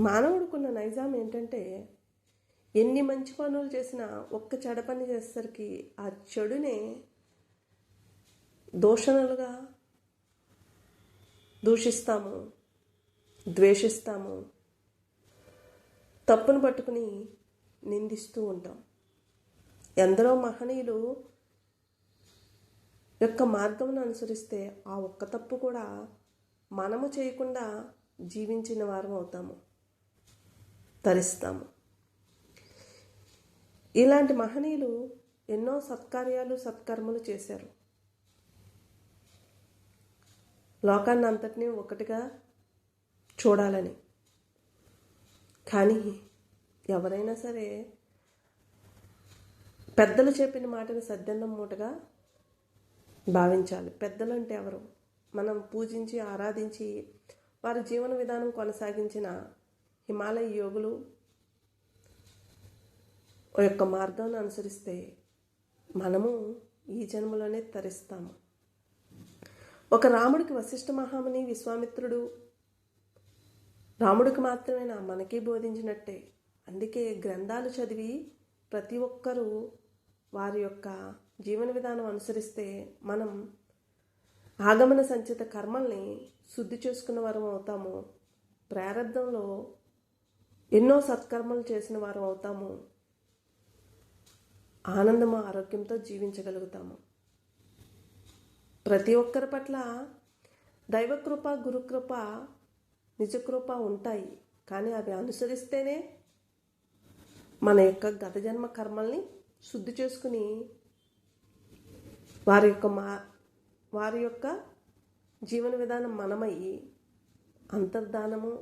మానవుడికున్న నైజాం ఏంటంటే ఎన్ని మంచి పనులు చేసినా ఒక్క చెడ పని చేసేసరికి ఆ చెడునే దూషణలుగా దూషిస్తాము, ద్వేషిస్తాము, తప్పును పట్టుకుని నిందిస్తూ ఉంటాం. ఎందరో మహనీయులు యొక్క మార్గమును అనుసరిస్తే ఆ ఒక్క తప్పు కూడా మనము చేయకుండా జీవించిన వారం అవుతాము, తరిస్తాము. ఇలాంటి మహనీయులు ఎన్నో సత్కార్యాలు సత్కర్మలు చేశారు. లోకాన్ని అంతటినీ ఒకటిగా చూడాలని. కానీ ఎవరైనా సరే పెద్దలు చెప్పిన మాటను సద్దన్నం మూటగా భావించాలి. పెద్దలు అంటే ఎవరు? మనం పూజించి ఆరాధించి వారి జీవన విధానం కొనసాగించిన హిమాలయ యోగులు యొక్క మార్గాన్ని అనుసరిస్తే మనము ఈ జన్మలోనే తరిస్తాము. ఒక రాముడికి వశిష్ఠ మహాముని, విశ్వామిత్రుడు రాముడికి మాత్రమేనా, మనకి బోధించినట్టే. అందుకే గ్రంథాలు చదివి ప్రతి ఒక్కరూ వారి యొక్క జీవన విధానం అనుసరిస్తే మనం ఆగమన సంచిత కర్మల్ని శుద్ధి చేసుకున్న వారం అవుతాము. ప్రారంధంలో ఎన్నో సత్కర్మలు చేసిన వారం అవుతాము. ఆనందము ఆరోగ్యంతో జీవించగలుగుతాము. ప్రతి ఒక్కరి పట్ల దైవకృప, గురుకృప, నిజకృప ఉంటాయి. కానీ అవి అనుసరిస్తేనే మన యొక్క గత జన్మ కర్మల్ని శుద్ధి చేసుకుని వారి యొక్క జీవన విధానం మనమయ్యి అంతర్ధానము,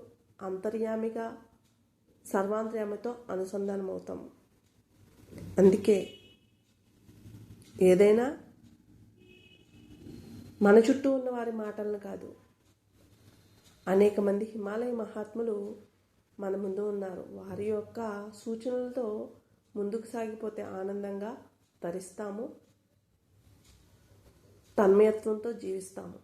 అంతర్యామిగా, సర్వాంతర్యామితో అనుసంధానం అవుతాము. అందుకే ఏదైనా మన చుట్టూ ఉన్న వారి మాటలను కాదు, అనేక మంది హిమాలయ మహాత్ములు మన ముందు ఉన్నారు. వారి యొక్క సూచనలతో ముందుకు సాగిపోతే ఆనందంగా తరిస్తాము, తన్మయత్వంతో జీవిస్తాము.